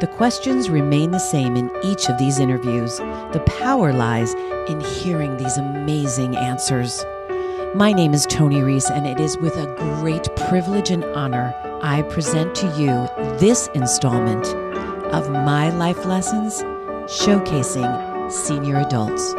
The questions remain the same in each of these interviews. The power lies in hearing these amazing answers. My name is Tony Reese, and it is with a great privilege and honor I present to you this installment of My Life Lessons, showcasing senior adults.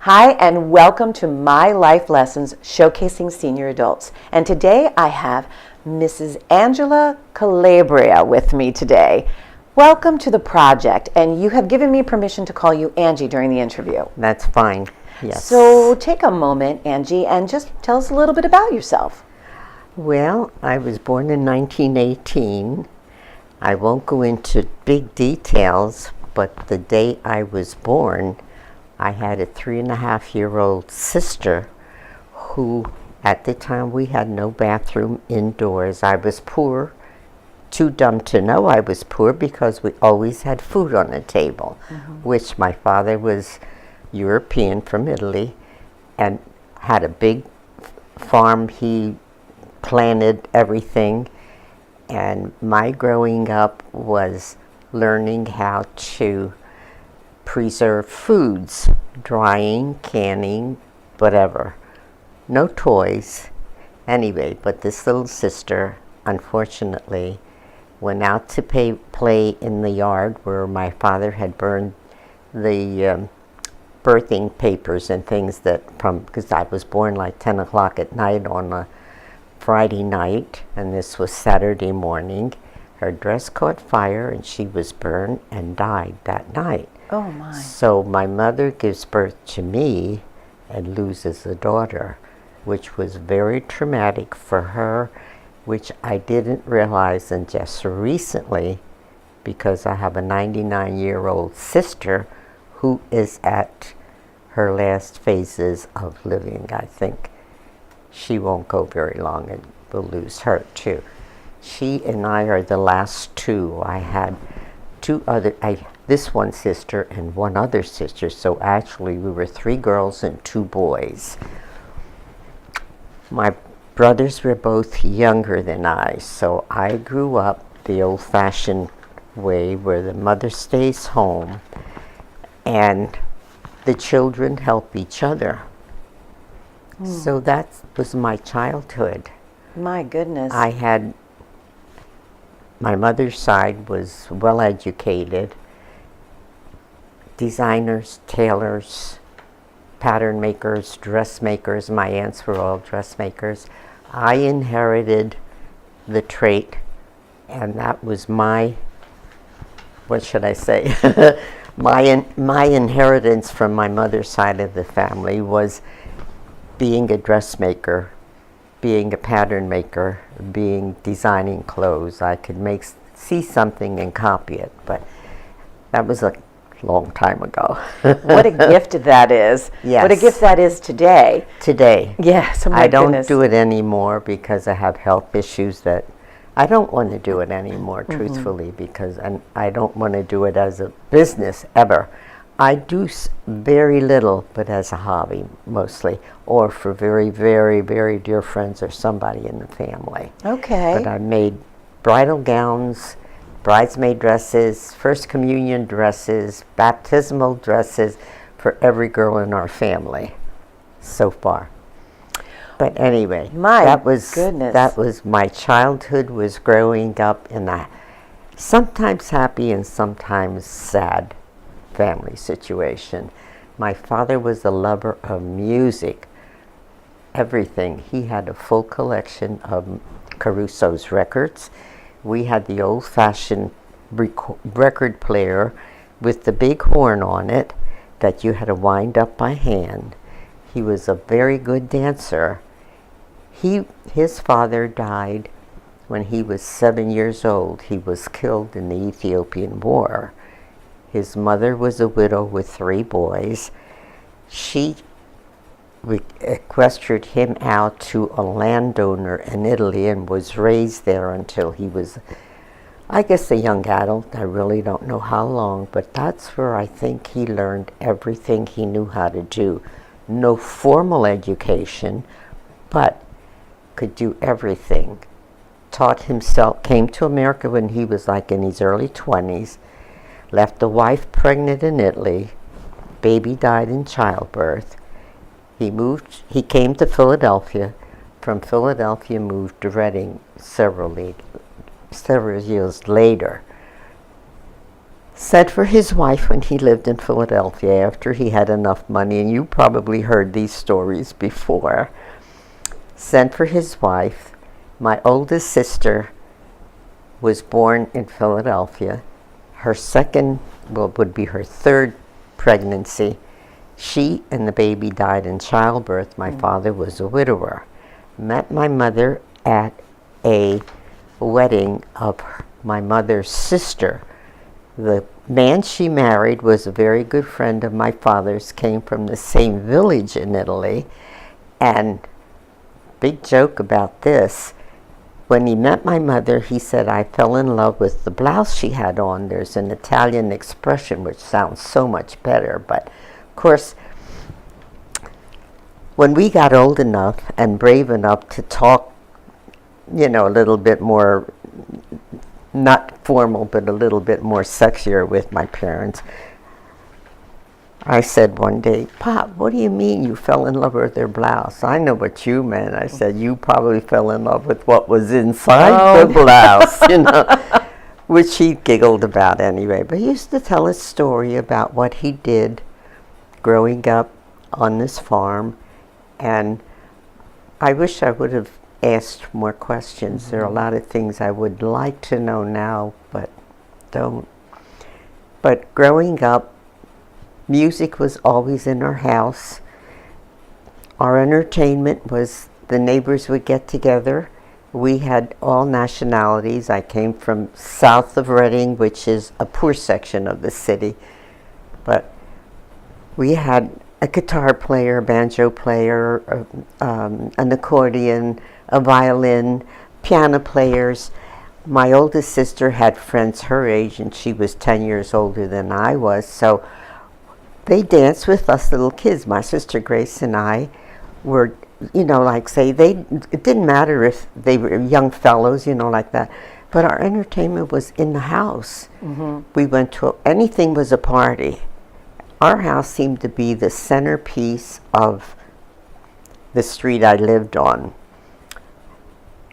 Hi, and welcome to My Life Lessons, showcasing senior adults. And today I have Mrs. Angela Calabria with me today. Welcome to the project, and you have given me permission to call you Angie during the interview. That's fine, yes. So take a moment, Angie, and just tell us a little bit about yourself. Well, I was born in 1918. I won't go into big details, but the day I was born, I had a 3.5-year-old sister who, at the time, we had no bathroom indoors. I was poor, too dumb to know I was poor because we always had food on the table, which my father was European from Italy and had a big farm. He planted everything, and my growing up was learning how to preserve foods, drying, canning, whatever. No toys. Anyway, but this little sister, unfortunately, went out to play in the yard where my father had burned the birthing papers and things because I was born like 10 o'clock at night on a Friday night, and this was Saturday morning. Her dress caught fire and she was burned and died that night. Oh my. So my mother gives birth to me and loses a daughter, which was very traumatic for her, which I didn't realize until just recently, because I have a 99-year-old sister who is at her last phases of living. I think she won't go very long and we'll lose her too. She and I are the last two. I had this one sister and one other sister, so actually we were 3 girls and 2 boys. My brothers were both younger than I, so I grew up the old-fashioned way where the mother stays home and the children help each other. So that was my childhood. My goodness. My mother's side was well educated. Designers, tailors, pattern makers, dressmakers. My aunts were all dressmakers. I inherited the trait, and that was my, what should I say? my inheritance from my mother's side of the family was being a dressmaker, being a pattern maker, designing clothes. I could see something and copy it, but that was a long time ago. What a gift that is. Yes. What a gift that is today. Today. Yes, oh my I don't goodness. do it anymore because I have health issues that I don't want to do it anymore, truthfully, because I don't want to do it as a business ever. I do very little, but as a hobby mostly, or for very, very, very dear friends or somebody in the family. Okay. But I made bridal gowns, bridesmaid dresses, first communion dresses, baptismal dresses for every girl in our family so far. But anyway, goodness. That was my childhood, was growing up in a sometimes happy and sometimes sad family situation. My father was a lover of music, everything. He had a full collection of Caruso's records. We had the old-fashioned record player with the big horn on it that you had to wind up by hand. He was a very good dancer. His father died when he was 7 years old. He was killed in the Ethiopian War. His mother was a widow with 3 boys. She sequestered him out to a landowner in Italy and was raised there until he was, I guess, a young adult. I really don't know how long, but that's where I think he learned everything he knew how to do. No formal education, but could do everything. taught himself, came to America when he was like in his early 20s, left a wife pregnant in Italy, baby died in childbirth. He came to Philadelphia. From Philadelphia moved to Reading several years later. Sent for his wife when he lived in Philadelphia after he had enough money, and you probably heard these stories before. Sent for his wife. My oldest sister was born in Philadelphia. Her second, would be her third pregnancy. She and the baby died in childbirth. My father was a widower. Met my mother at a wedding of my mother's sister. The man she married was a very good friend of my father's, came from the same village in Italy. And big joke about this, when he met my mother, he said, I fell in love with the blouse she had on. There's an Italian expression which sounds so much better, but of course, when we got old enough and brave enough to talk, a little bit more, not formal, but a little bit more sexier with my parents, I said one day, Pop, what do you mean you fell in love with their blouse? I know what you meant. I said, you probably fell in love with what was inside the blouse, which he giggled about anyway. But he used to tell a story about what he did growing up on this farm. And I wish I would have asked more questions. Mm-hmm. There are a lot of things I would like to know now, but don't. But growing up, music was always in our house. Our entertainment was the neighbors would get together. We had all nationalities. I came from south of Reading, which is a poor section of the city. But we had a guitar player, a banjo player, an accordion, a violin, piano players. My oldest sister had friends her age, and she was 10 years older than I was, so they danced with us little kids. My sister Grace and I were, it didn't matter if they were young fellows, like that, but our entertainment was in the house. Mm-hmm. We went to, anything was a party. Our house seemed to be the centerpiece of the street I lived on.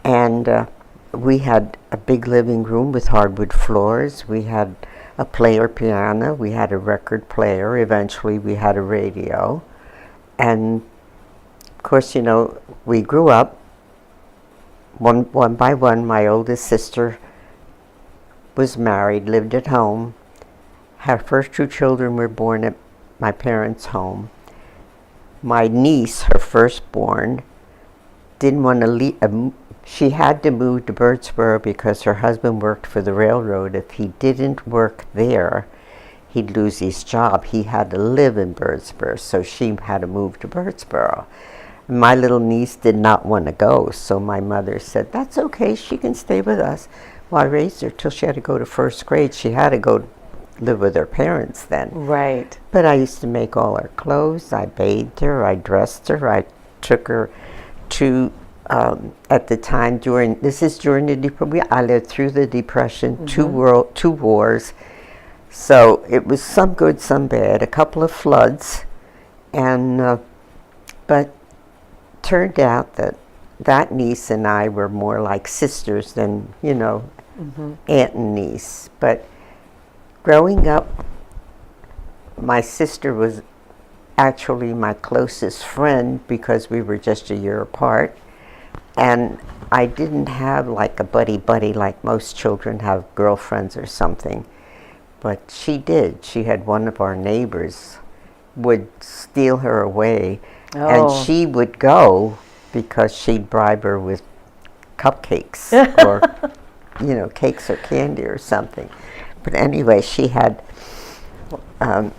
And we had a big living room with hardwood floors. We had a player piano. We had a record player. Eventually we had a radio. And of course, we grew up. One by one, my oldest sister was married, lived at home. Her first two children were born at my parents' home. My niece, her firstborn, didn't want to leave. She had to move to Birdsboro because her husband worked for the railroad. If he didn't work there, he'd lose his job. He had to live in Birdsboro, so she had to move to Birdsboro. My little niece did not want to go, so my mother said, that's okay, she can stay with us. Well, I raised her till she had to go to first grade. She had to go live with her parents then. Right. But I used to make all her clothes. I bathed her. I dressed her. I took her to, at the time, this is during the Depression. I lived through the Depression, mm-hmm. two wars. So it was some good, some bad, a couple of floods. And, but turned out that niece and I were more like sisters than, mm-hmm. aunt and niece. But growing up, my sister was actually my closest friend because we were just a year apart. And I didn't have like a buddy like most children have girlfriends or something. But she did. She had one of our neighbors would steal her away. And she would go because she'd bribe her with cupcakes or, cakes or candy or something. But anyway, she had a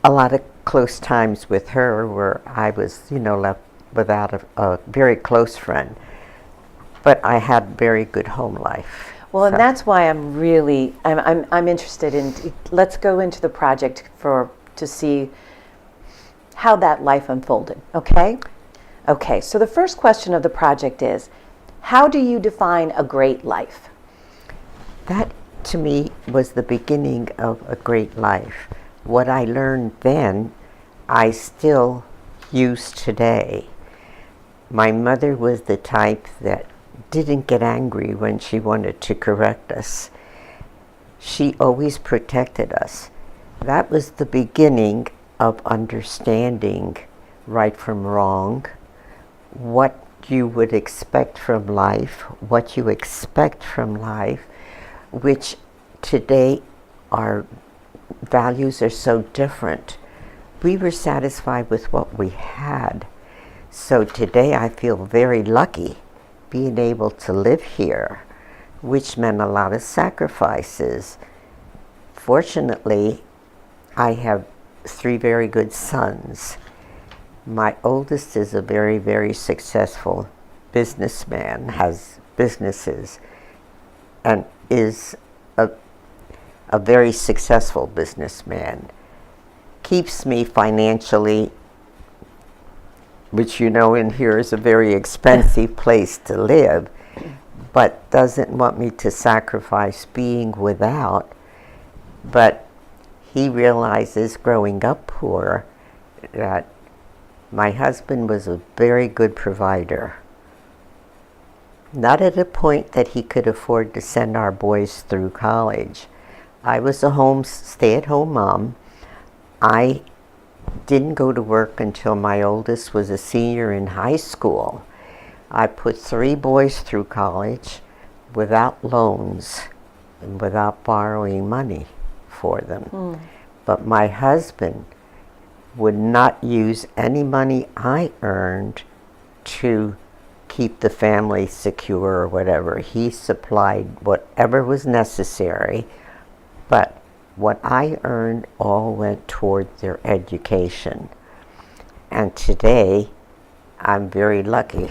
lot of close times with her where I was, left without a very close friend. But I had very good home life. Well, and that's why I'm interested in. Let's go into the project to see how that life unfolded. Okay. So the first question of the project is, How do you define a great life? That, to me, was the beginning of a great life. What I learned then, I still use today. My mother was the type that didn't get angry when she wanted to correct us. She always protected us. That was the beginning of understanding right from wrong, what you would expect from life, what you expect from life, which today our values are so different. We were satisfied with what we had. So today I feel very lucky being able to live here, which meant a lot of sacrifices. Fortunately, I have 3 very good sons. My oldest is a very, very successful businessman, has businesses, and is a very successful businessman. Keeps me financially, which in here is a very expensive place to live, but doesn't want me to sacrifice being without. But he realizes growing up poor that my husband was a very good provider. Not at a point that he could afford to send our boys through college. I was a stay-at-home mom. I didn't go to work until my oldest was a senior in high school. I put 3 boys through college without loans and without borrowing money for them. But my husband would not use any money I earned to keep the family secure or whatever. He supplied whatever was necessary, but what I earned all went toward their education. And today, I'm very lucky.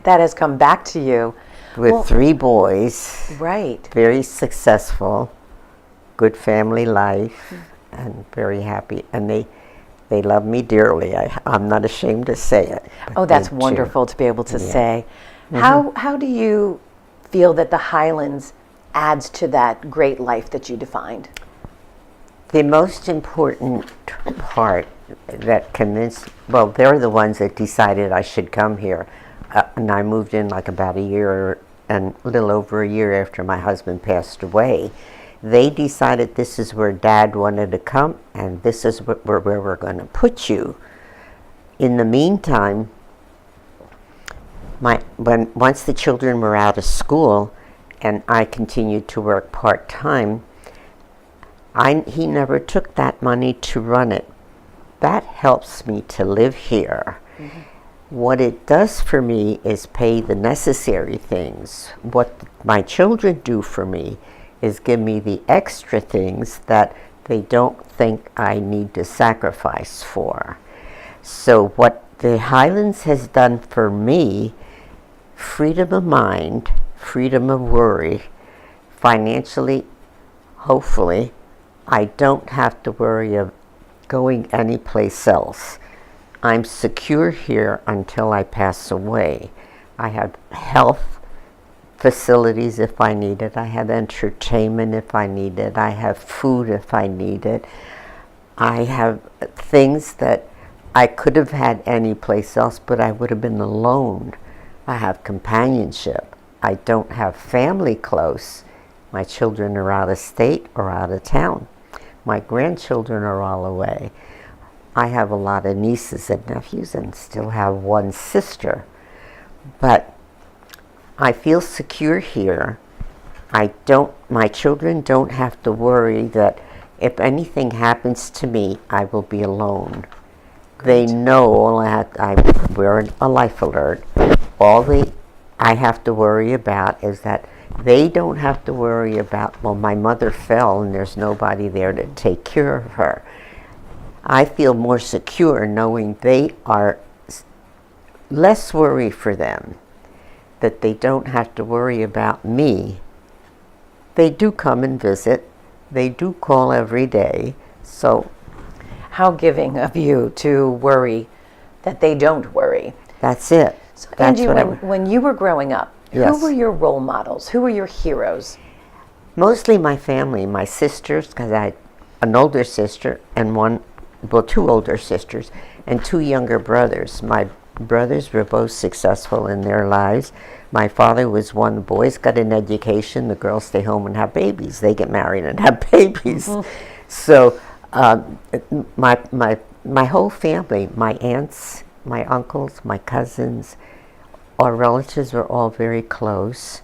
That has come back to you. With 3 boys. Right. Very successful, good family life, and very happy. And they love me dearly. I'm not ashamed to say it. Oh, that's wonderful to be able to say. How do you feel that the Highlands adds to that great life that you defined? The most important part that they're the ones that decided I should come here. And I moved in like about a year and a little over a year after my husband passed away. They decided this is where Dad wanted to come, and this is where we're going to put you. In the meantime, once the children were out of school, and I continued to work part-time, he never took that money to run it. That helps me to live here. What it does for me is pay the necessary things. What my children do for me is give me the extra things that they don't think I need to sacrifice for. So what the Highlands has done for me, freedom of mind, freedom of worry, financially, hopefully, I don't have to worry of going anyplace else. I'm secure here until I pass away. I have health facilities if I need it. I have entertainment if I need it. I have food if I need it. I have things that I could have had anyplace else, but I would have been alone. I have companionship. I don't have family close. My children are out of state or out of town. My grandchildren are all away. I have a lot of nieces and nephews and still have 1 sister. But I feel secure here. My children don't have to worry that if anything happens to me, I will be alone. They know I wear a life alert. All I have to worry about is that they don't have to worry about, my mother fell and there's nobody there to take care of her. I feel more secure knowing they are less worry for them, that they don't have to worry about me. They do come and visit. They do call every day. So how giving of you to worry that they don't worry. That's it. So That's Angie, when you were growing up, Yes. Who were your role models? Who were your heroes? Mostly my family, my sisters, because I had an older sister and two older sisters and two younger brothers. My brothers were both successful in their lives. My father was one. The boys got an education. The girls stay home and have babies. They get married and have babies. So my whole family, my aunts, my uncles, my cousins, our relatives were all very close.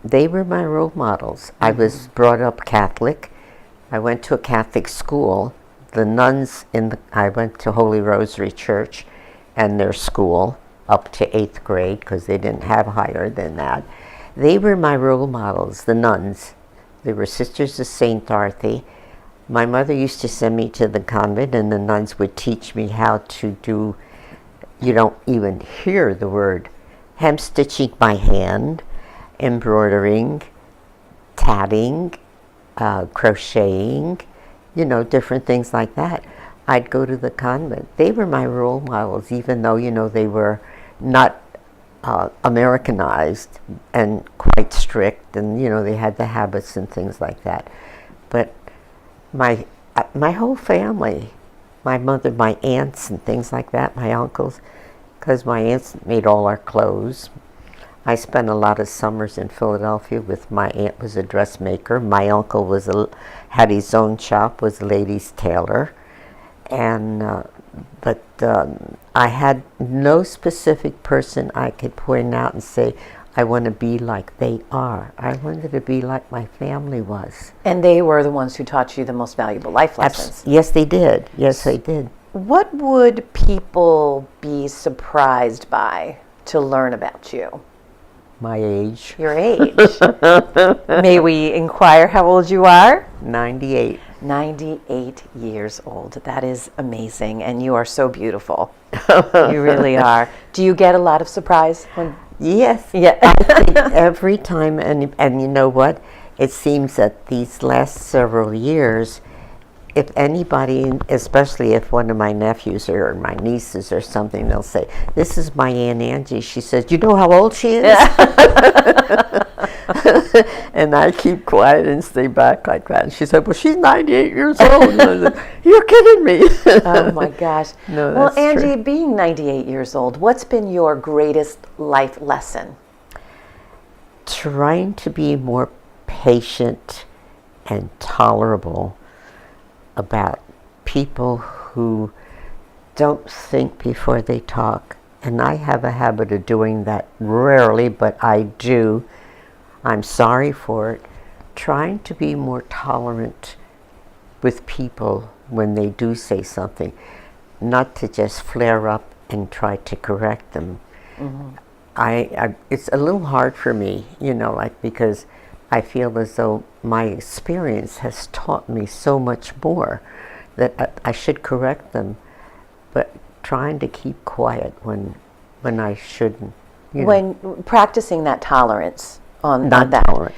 They were my role models. I was brought up Catholic. I went to a Catholic school. The nuns I went to Holy Rosary Church and their school up to 8th grade because they didn't have higher than that. They were my role models, the nuns. They were Sisters of St. Dorothy. My mother used to send me to the convent, and the nuns would teach me how to do, you don't even hear the word, hem-stitching by hand, embroidering, tatting, crocheting, different things like that. I'd go to the convent. They were my role models, even though, they were not Americanized and quite strict, and, they had the habits and things like that. But my whole family, my mother, my aunts and things like that, my uncles, because my aunts made all our clothes. I spent a lot of summers in Philadelphia with my aunt was a dressmaker. My uncle had his own shop, was a ladies' tailor, and but I had no specific person I could point out and say, I want to be like they are. I wanted to be like my family was. And they were the ones who taught you the most valuable life lessons. Yes, they did. Yes, they did. What would people be surprised by to learn about you? My age. Your age. May we inquire how old you are? 98. 98 years old. That is amazing, and you are so beautiful. You really are. Do you get a lot of surprise when? Yes. Yeah. I think every time, and you know what? It seems that these last several years, if anybody, especially if one of my nephews or my nieces or something, they'll say, "This is my Aunt Angie." She says, "You know how old she is?" Yeah. And I keep quiet and stay back like that. And she said, "Well, she's 98 years old." And I said, "You're kidding me." Oh my gosh. No, well, that's Angie, true. being 98 years old, what's been your greatest life lesson? Trying to be more patient and tolerable about people who don't think before they talk. And I have a habit of doing that rarely, but I do. I'm sorry for it. Trying to be more tolerant with people when they do say something, not to just flare up and try to correct them. Mm-hmm. It's a little hard for me, because I feel as though my experience has taught me so much more that I should correct them, but trying to keep quiet when I shouldn't. When practicing that tolerance on that, tolerant.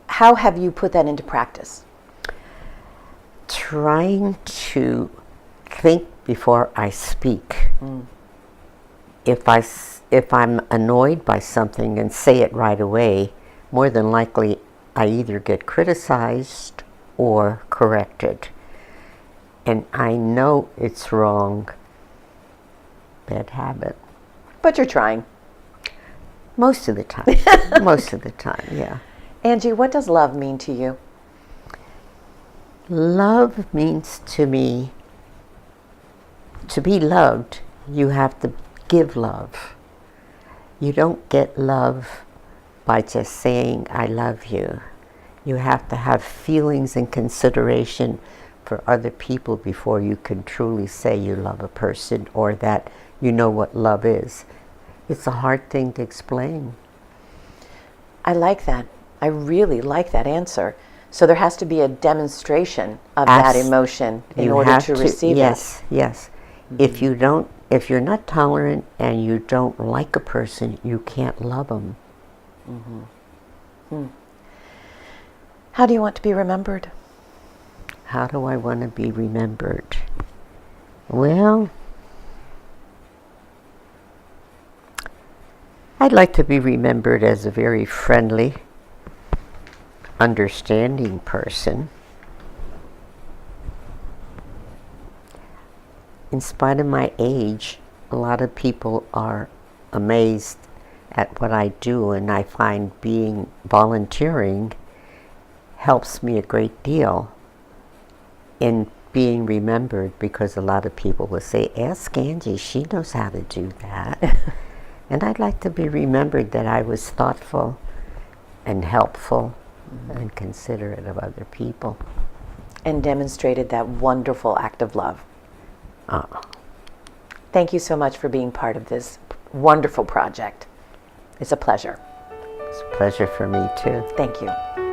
How have you put that into practice? Trying to think before I speak. If I'm annoyed by something and say it right away, more than likely I either get criticized or corrected. And I know it's wrong. Bad habit. But you're trying. Most of the time. Most of the time, yeah. Angie, what does love mean to you? Love means to me, to be loved, you have to give love. You don't get love by just saying, I love you. You have to have feelings and consideration for other people before you can truly say you love a person or that you know what love is. It's a hard thing to explain. I like that. I really like that answer. So there has to be a demonstration of that emotion in order to receive it. Yes, yes. Mm-hmm. If you're not tolerant and you don't like a person, you can't love them. Mm-hmm. How do you want to be remembered? How do I want to be remembered? Well, I'd like to be remembered as a very friendly, understanding person. In spite of my age, a lot of people are amazed at what I do, and I find volunteering helps me a great deal in being remembered, because a lot of people will say, ask Angie, she knows how to do that. And I'd like to be remembered that I was thoughtful and helpful and considerate of other people. And demonstrated that wonderful act of love. Thank you so much for being part of this wonderful project. It's a pleasure. It's a pleasure for me too. Thank you.